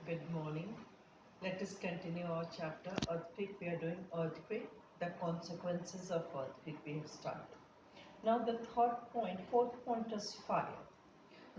Good morning. Let us continue our chapter Earthquake. We are doing earthquake, the consequences of earthquake we have started. Now the fourth point is fire.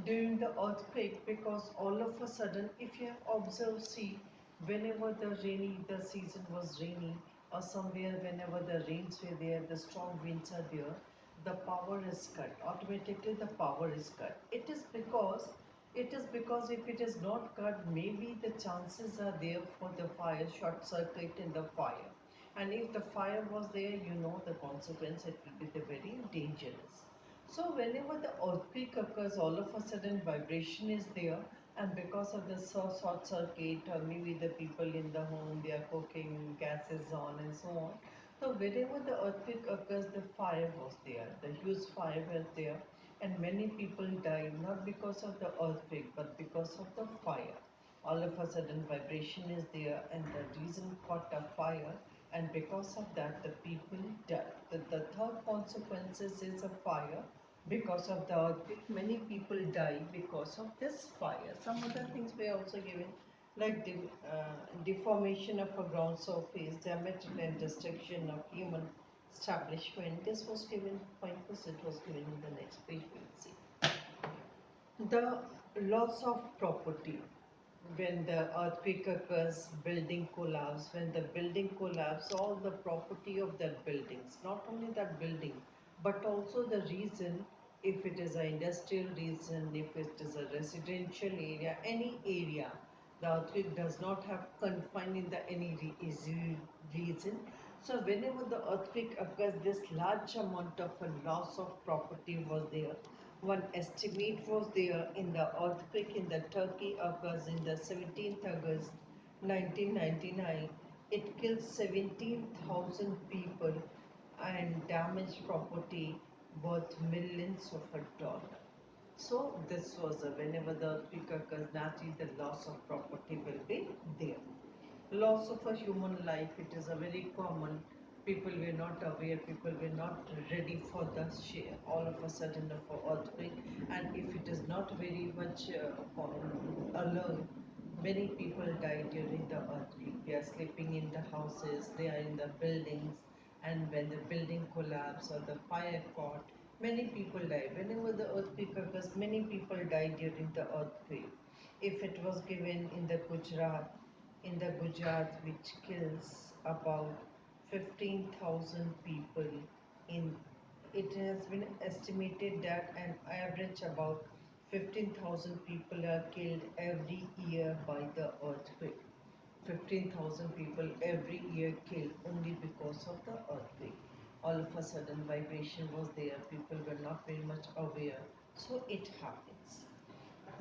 During the earthquake, because all of a sudden, if you have observed, see, whenever the season was rainy, or somewhere whenever the rains were there, the strong winds are there, the power is cut. Automatically the power is cut. It is because if it is not cut, maybe the chances are there for the fire, short circuit in the fire. And if the fire was there, you know the consequence, it will be the very dangerous. So whenever the earthquake occurs, all of a sudden vibration is there, and because of the short circuit, or maybe the people in the home, they are cooking, gas is on and so on. So whenever the earthquake occurs, the fire was there, the huge fire was there, and many people died not because of the earthquake but because of the fire. All of a sudden vibration is there, and the reason caught a fire, and because of that the people died. The third consequences is a fire. Because of the earthquake, many people die because of this fire. Some other things were also given, like deformation of a ground surface, damage and destruction of human establishment. This was given, point was it was given in the next page. We will see the loss of property. When the earthquake occurs, building collapse. When the building collapse, all the property of that buildings, not only that building, but also the reason, if it is an industrial reason, if it is a residential area, any area, the earthquake does not have confined in the any easy reason. So whenever the earthquake occurs, this large amount of a loss of property was there. One estimate was there in the earthquake in the Turkey occurs in the 17th August 1999. It killed 17,000 people and damaged property worth millions of a dollar. So this was whenever the earthquake occurs, naturally the loss of property will be there. Loss of a human life, it is a very common. People were not aware, people were not ready for the share, all of a sudden of a earthquake. And if it is not very much alert, many people die during the earthquake. They are sleeping in the houses, they are in the buildings, and when the building collapse or the fire caught, many people die. Whenever the earthquake occurs, many people die during the earthquake. If it was given in the Gujarat, which kills about 15,000 people. In it has been estimated that an average about 15,000 people are killed every year by the earthquake. 15,000 people every year killed only because of the earthquake. All of a sudden vibration was there, people were not very much aware, so it happens.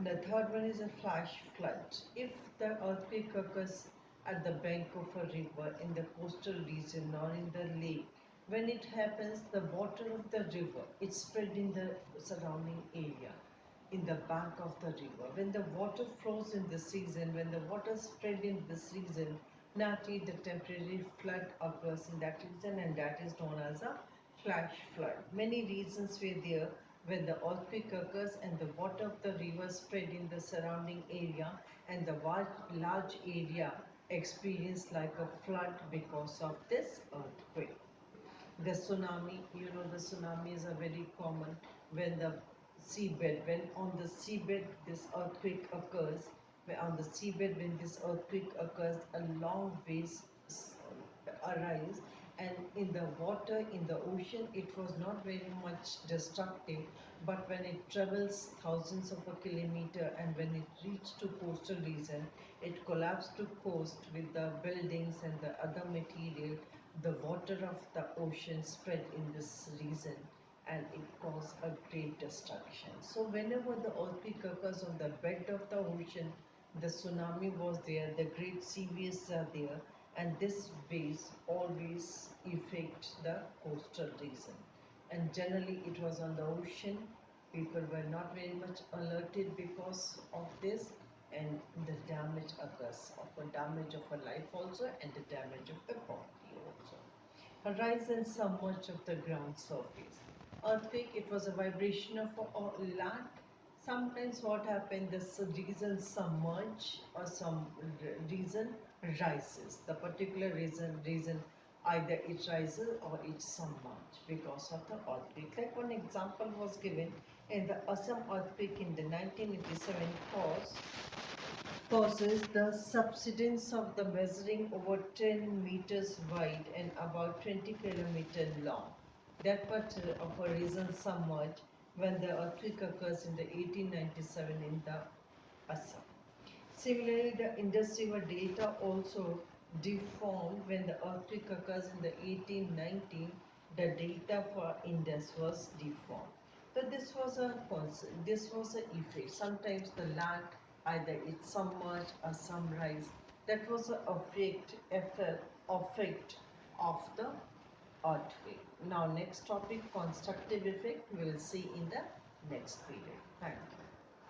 The third one is a flash flood. If the earthquake occurs at the bank of a river in the coastal region or in the lake, when it happens, the water of the river is spread in the surrounding area, in the bank of the river. When the water flows in the season, when the water spread in this region, naturally the temporary flood occurs in that region, and that is known as a flash flood. Many reasons were there when the earthquake occurs and the water of the river spread in the surrounding area, and the large area experienced like a flood because of this earthquake. The tsunami, you know, the tsunamis are very common when the when on the seabed this earthquake occurs, on the seabed when this earthquake occurs, a long waves arise, and in the water, in the ocean, it was not very much destructive, but when it travels thousands of a kilometer and when it reached to coastal region, it collapsed to coast with the buildings and the other material. The water of the ocean spread in this region, and it caused a great destruction. So whenever the earthquake occurs on the bed of the ocean, the tsunami was there, the great sea waves are there, and this waves always affect the coastal region. And generally it was on the ocean. People were not very much alerted because of this, and the damage occurs, of the damage of a life also, and the damage of the property also. A rise and submerge of the ground surface. Earthquake, it was a vibration of a land Sometimes what happens, this reason submerge or some reason rises. The particular reason either it rises or it submerge because of the earthquake. Like one example was given in the Assam earthquake in the 1987 causes the subsidence of the measuring over 10 meters wide and about 20 kilometers long. That part of a reason submerged when the earthquake occurs in the 1897 in the Assam. Similarly, the Indus River Delta also deformed when the earthquake occurs in the 1819. The delta for Indus was deformed. So this was a effect. Sometimes the land either it submerged or some rise. That was a effect of the earthquake. Now next topic, constructive effect, we will see in the next period. Thank you.